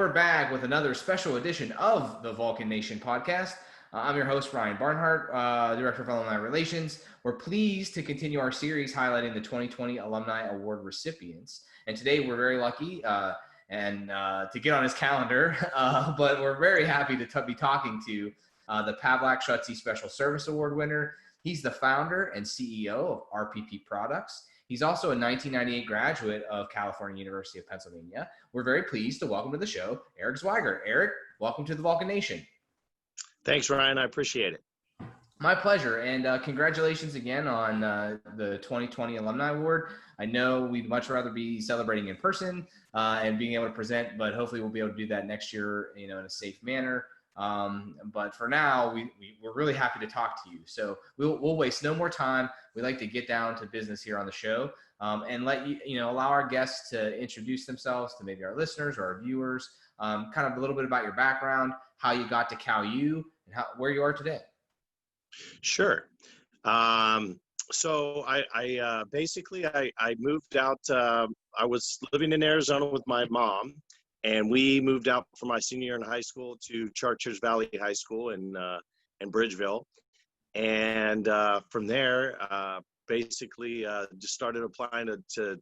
we're back with another special edition of the Vulcan Nation podcast. I'm your host, Ryan Barnhart, Director of Alumni Relations. We're pleased to continue our series highlighting the 2020 Alumni Award recipients. And today we're very lucky to get on his calendar, but we're very happy to be talking to the Pavlak Shutzy Special Service Award winner. He's the founder and CEO of RPP Products. He's also a 1998 graduate of California University of Pennsylvania. We're very pleased to welcome to the show, Eric Zwigart. Eric, welcome to the Vulcan Nation. Thanks, Ryan. I appreciate it. My pleasure. And congratulations again on the 2020 Alumni Award. I know we'd much rather be celebrating in person and being able to present, but hopefully we'll be able to do that next year, in a safe manner. But for now, we're really happy to talk to you. So we'll waste no more time. We like to get down to business here on the show and let allow our guests to introduce themselves to maybe our listeners or our viewers, kind of a little bit about your background, how you got to Cal U, and where you are today. Sure. So I basically moved out. I was living in Arizona with my mom, and we moved out for my senior year in high school to Chartiers Valley High School in Bridgeville. And from there, basically just started applying to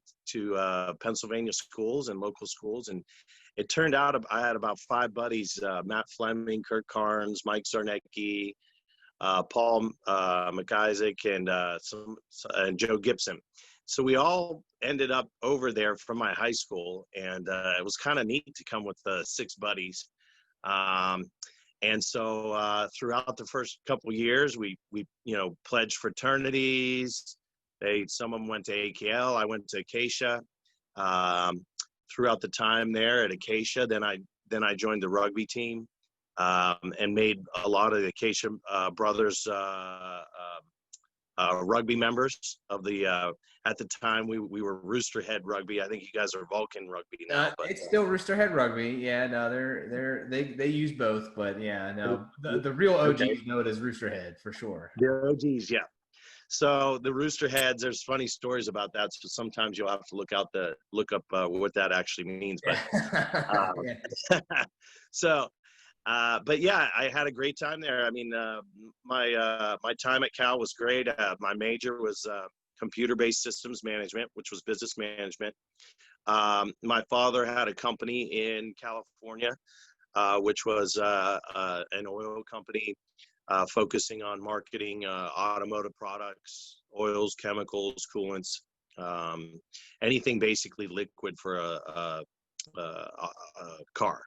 Pennsylvania schools and local schools. And it turned out I had about 5 buddies, Matt Fleming, Kurt Carnes, Mike Zarnecki, Paul McIsaac, and Joe Gibson. So we all ended up over there from my high school, and it was kind of neat to come with 6 buddies. And so throughout the first couple of years, we pledged fraternities. Some of them went to AKL. I went to Acacia. Throughout the time there at Acacia, then I joined the rugby team and made a lot of the Acacia brothers rugby members of the. At the time, we were Roosterhead Rugby. I think you guys are Vulcan Rugby now. But it's still Roosterhead Rugby. Yeah, no, they use both, but yeah, no, the real OGs know it as Roosterhead for sure. The OGs, yeah. So the Roosterheads, there's funny stories about that. So sometimes you'll have to look up what that actually means. But but yeah, I had a great time there. I mean, my time at Cal was great. My major was computer-based systems management, which was business management. My father had a company in California, which was an oil company focusing on marketing automotive products, oils, chemicals, coolants, anything basically liquid for a car.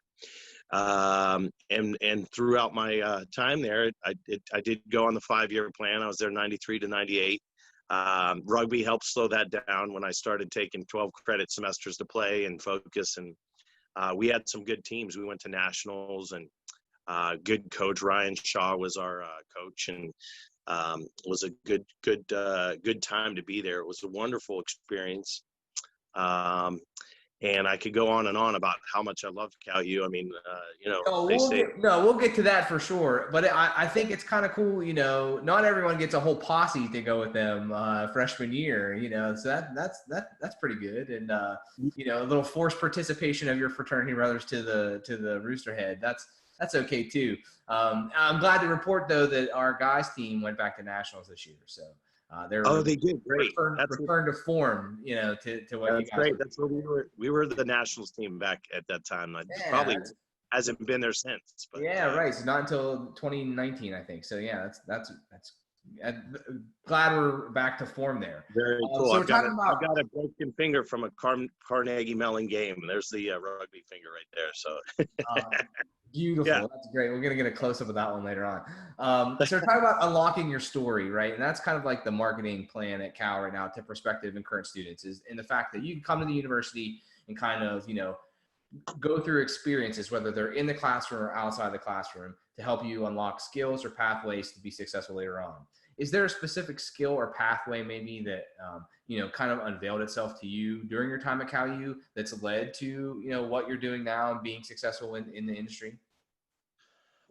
And throughout my time there, I did go on the 5-year plan. I was there 93 to 98. Rugby helped slow that down when I started taking 12 credit semesters to play and focus. And we had some good teams. We went to nationals, and good coach Ryan Shaw was our coach, and it was a good time to be there. It was a wonderful experience. And I could go on and on about how much I loved Cal U. I mean, we'll get to that for sure. But I think it's kind of cool. Not everyone gets a whole posse to go with them freshman year. So that's pretty good. And a little forced participation of your fraternity brothers to the Roosterhead. That's okay too. I'm glad to report though that our guys team went back to nationals this year. So. They did great. Return to form, to what that's you guys great. That's what we were the nationals team back at that time. Probably hasn't been there since. But, right. So not until 2019, I think. So yeah, that's glad we're back to form there. Very cool. So I've got a broken finger from a Carnegie Mellon game. There's the rugby finger right there. So beautiful. Yeah. That's great. We're going to get a close-up of that one later on. So we're talking about unlocking your story, right? And that's kind of like the marketing plan at Cal right now to prospective and current students, is in the fact that you can come to the university and kind of, go through experiences, whether they're in the classroom or outside the classroom, to help you unlock skills or pathways to be successful later on. Is there a specific skill or pathway maybe that, kind of unveiled itself to you during your time at Cal U that's led to, what you're doing now and being successful in the industry?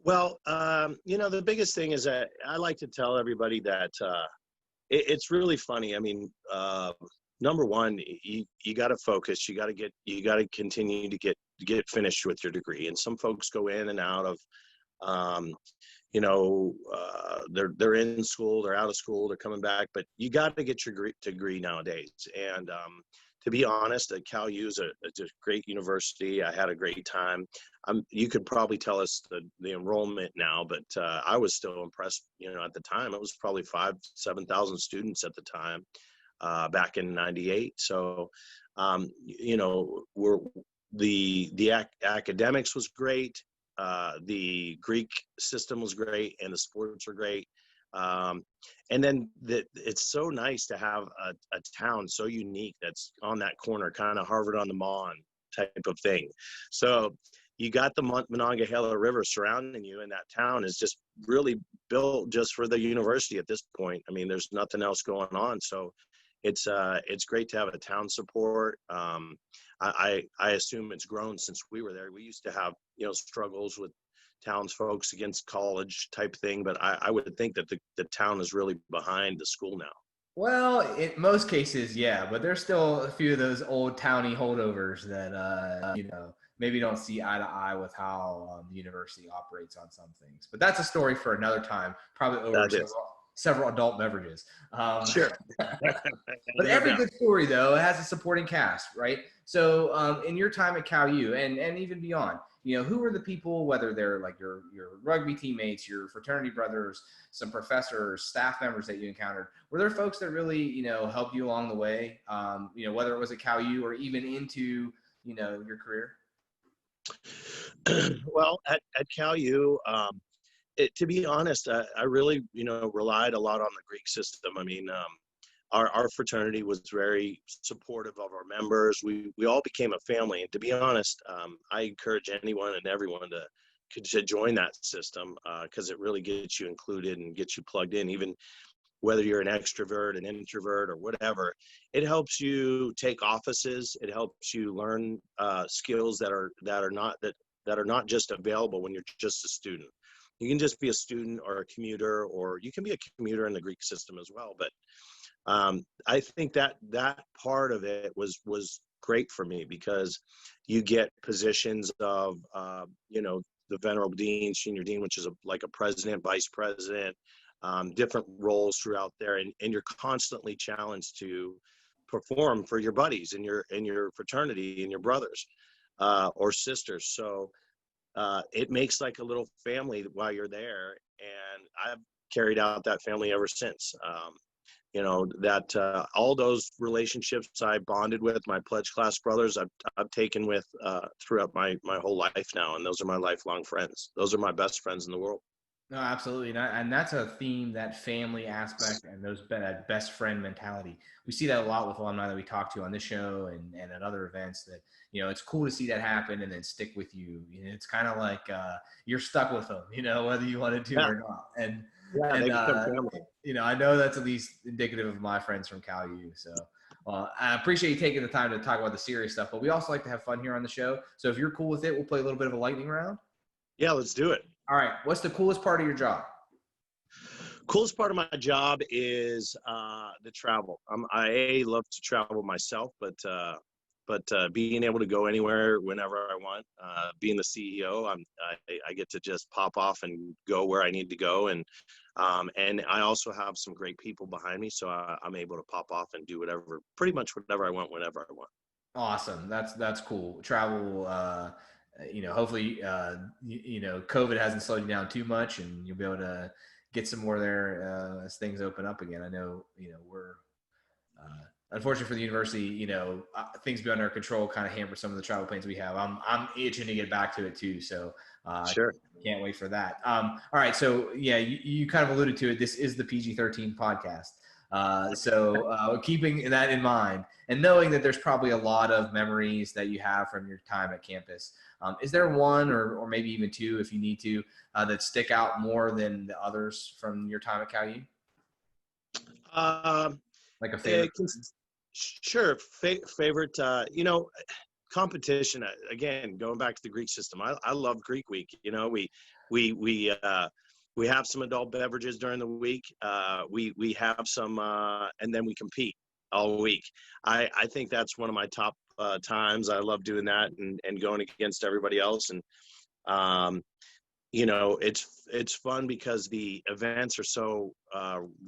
Well, the biggest thing is that I like to tell everybody that it's really funny. I mean, number one, you got to focus. You got to continue to get finished with your degree. And some folks go in and out of, um, they're in school, they're out of school, they're coming back, but you got to get your degree nowadays. And to be honest, Cal U is a great university. I had a great time. You could probably tell us the enrollment now, but I was still impressed. At the time, it was probably 7,000 students at the time, back in '98. So, the academics was great. The Greek system was great, and the sports were great. And then it's so nice to have a town so unique that's on that corner, kind of Harvard on the Mon type of thing. So you got the Monongahela River surrounding you, and that town is just really built just for the university at this point. I mean, there's nothing else going on. So it's great to have a town support. I assume it's grown since we were there. We used to have, struggles with townsfolk against college type thing, but I would think that the town is really behind the school now. Well, in most cases, yeah, but there's still a few of those old towny holdovers that, maybe don't see eye to eye with how the university operates on some things. But that's a story for another time, probably over several adult beverages. Sure. But every good story, though, has a supporting cast, right? So in your time at Cal U and even beyond, who were the people, whether they're like your rugby teammates, your fraternity brothers, some professors, staff members that you encountered? Were there folks that really, helped you along the way, whether it was at Cal U or even into, your career? Well, at Cal U, to be honest, I really, relied a lot on the Greek system. I mean, our fraternity was very supportive of our members. We all became a family. And to be honest, I encourage anyone and everyone to join that system, because it really gets you included and gets you plugged in, even whether you're an extrovert, an introvert, or whatever. It helps you take offices. It helps you learn skills that are not just available when you're just a student. You can just be a student or a commuter, or you can be a commuter in the Greek system as well. But I think that part of it was great for me, because you get positions of, the venerable dean, senior dean, which is like a president, vice president, different roles throughout there. And you're constantly challenged to perform for your buddies and your fraternity and your brothers or sisters. So it makes like a little family while you're there. And I've carried out that family ever since. All those relationships I bonded with, my pledge class brothers, I've taken with throughout my whole life now, and those are my lifelong friends. Those are my best friends in the world. No, absolutely. And that's a theme, that family aspect and that best friend mentality. We see that a lot with alumni that we talk to on this show and at other events, that, it's cool to see that happen and then stick with you. It's kind of like you're stuck with them, whether you wanted to or not. And I know that's at least indicative of my friends from Cal U. So I appreciate you taking the time to talk about the serious stuff, but we also like to have fun here on the show. So if you're cool with it, we'll play a little bit of a lightning round. Yeah, let's do it. All right. What's the coolest part of your job? Coolest part of my job is the travel. I love to travel myself, but being able to go anywhere whenever I want, being the CEO, I get to just pop off and go where I need to go, and I also have some great people behind me, so I'm able to pop off and do pretty much whatever I want, whenever I want. Awesome. That's cool. Travel. Hopefully, COVID hasn't slowed you down too much, and you'll be able to get some more there as things open up again. I know, we're unfortunately for the university, things beyond our control kind of hamper some of the travel plans we have. I'm itching to get back to it too. So sure. Can't wait for that. All right. So yeah, you kind of alluded to it. This is the PG-13 podcast. So keeping that in mind and knowing that there's probably a lot of memories that you have from your time at campus, is there one or maybe even two, if you need to, that stick out more than the others from your time at Cal U? Like a favorite? Sure. Favorite, competition. Again, going back to the Greek system, I love Greek week. We have some adult beverages during the week. We have some, and then we compete. all week. I think that's one of my top times. I love doing that and going against everybody else. And it's fun because the events are so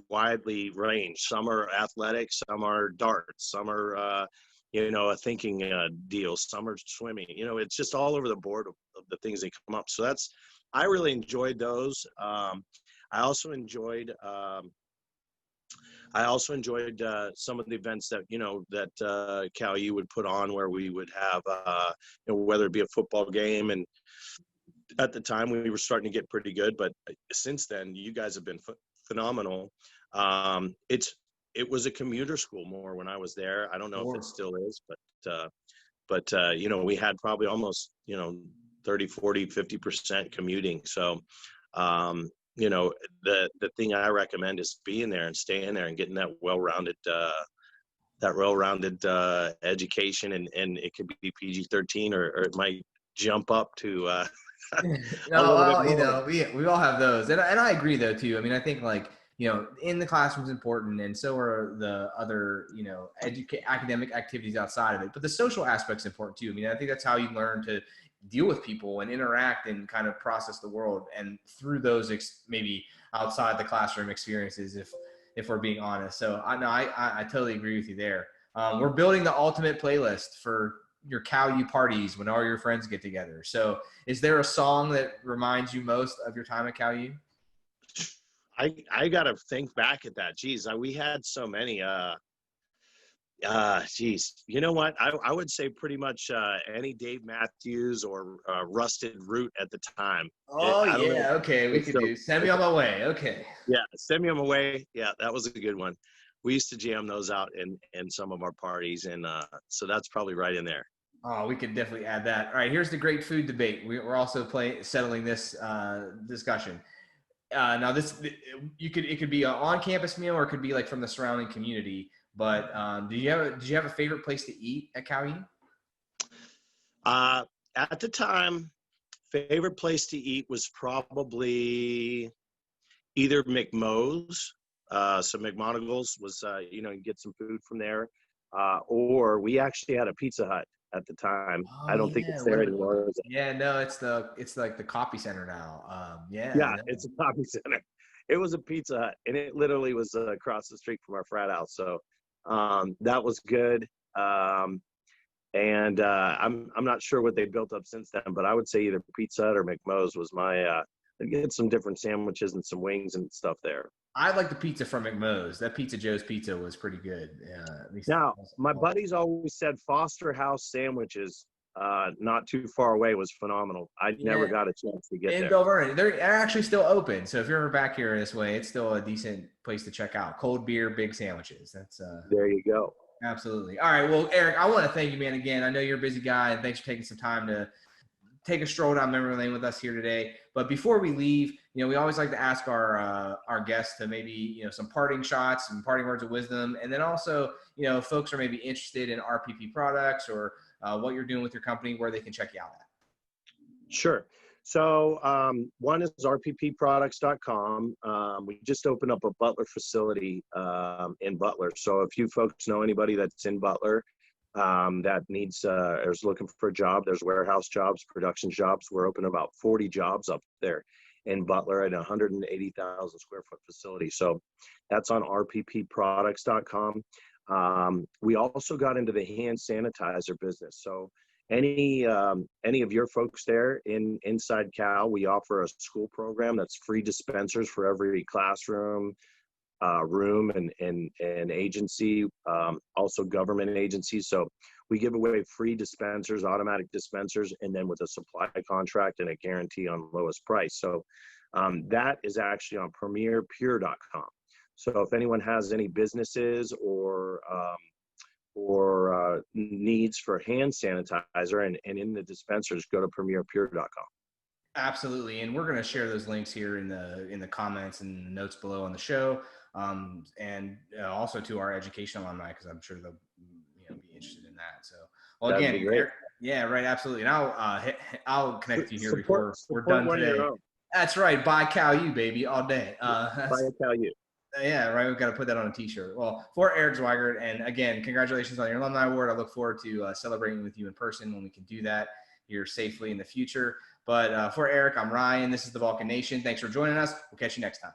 widely ranged. Some are athletics, some are darts, some are a thinking deal, some are swimming. It's just all over the board of the things that come up. So I really enjoyed those. I also enjoyed some of the events that Cal U would put on, where we would have whether it be a football game. And at the time we were starting to get pretty good, but since then you guys have been phenomenal. It was a commuter school more when I was there. I don't know if it still is, but we had probably almost 30, 40, 50% commuting. So the thing I recommend is being there and staying there and getting that well-rounded education, and it could be PG-13 or it might jump up to a No, little bit well, more. we all have those, and I agree though too. I mean, I think like in the classroom's important, and so are the other academic activities outside of it. But the social aspect's important too. I mean, I think that's how you learn to deal with people and interact and kind of process the world, and through those maybe outside the classroom experiences, if we're being honest. So I totally agree with you there. We're building the ultimate playlist for your Cal U parties when all your friends get together. So is there a song that reminds you most of your time at Cal U? I gotta think back at that. Geez, we had so many. Geez, you know what? I would say pretty much any Dave Matthews or Rusted Root at the time. Oh I don't know. yeah, okay, we could do Send Me on My Way. Okay. Yeah, Send Me on My Way. Yeah, that was a good one. We used to jam those out in some of our parties, and so that's probably right in there. Oh, we could definitely add that. All right, here's the great food debate. We're also settling this discussion. Now, it could be an on-campus meal, or it could be like from the surrounding community. But did you have a favorite place to eat at Cal U? At the time, favorite place to eat was probably either McMo's. So McMonagle's was, you get some food from there. Or we actually had a Pizza Hut at the time. Oh I don't think yeah, it's there anymore. yeah, no, it's like the coffee center now. Yeah, Yeah, no. it's a coffee center. It was a Pizza Hut, and it literally was across the street from our frat house. So that was good. And I'm not sure what they built up since then, but I would say either Pizza Hut or McMo's was my. I get some different sandwiches and some wings and stuff there. I like the pizza from McMo's. That Pizza Joe's pizza was pretty good. At least Now, my buddies always said Foster House sandwiches, not too far away, was phenomenal. I never got a chance to get in there. Bell Vernon. They're actually still open. So if you're ever back here this way, it's still a decent place to check out. Cold beer, big sandwiches. That's There you go. absolutely. All right. Well, Eric, I want to thank you, man, again. I know you're a busy guy, and thanks for taking some time to take a stroll down memory lane with us here today. But before we leave, we always like to ask our guests to maybe, some parting shots, some parting words of wisdom. And then also, folks are maybe interested in RPP products or what you're doing with your company, where they can check you out at. Sure. So one is rppproducts.com. We just opened up a Butler facility in Butler. So if you folks know anybody that's in Butler that needs or is looking for a job, there's warehouse jobs, production jobs. We're opening about 40 jobs up there in Butler at a 180,000 square foot facility. So that's on rppproducts.com. We also got into the hand sanitizer business. So any of your folks there inside Cal, we offer a school program that's free dispensers for every classroom, room and agency, also government agencies. So we give away free dispensers, automatic dispensers, and then with a supply contract and a guarantee on lowest price. So that is actually on premierpure.com. So if anyone has any businesses or needs for hand sanitizer and in the dispensers, go to premierpure.com. Absolutely. And we're going to share those links here in the comments and notes below on the show. And also to our education alumni, because I'm sure they'll be interested in that. So, well, That'd again, be great. yeah, right. Absolutely. And I'll connect you here before we're support done today. That's right. Buy Cal U, baby, all day. Buy a Cal U. Yeah, right. We've got to put that on a t-shirt. Well, for Eric Zwigart, and again, congratulations on your alumni award. I look forward to celebrating with you in person when we can do that here safely in the future. But for Eric, I'm Ryan. This is the Vulcan Nation. Thanks for joining us. We'll catch you next time.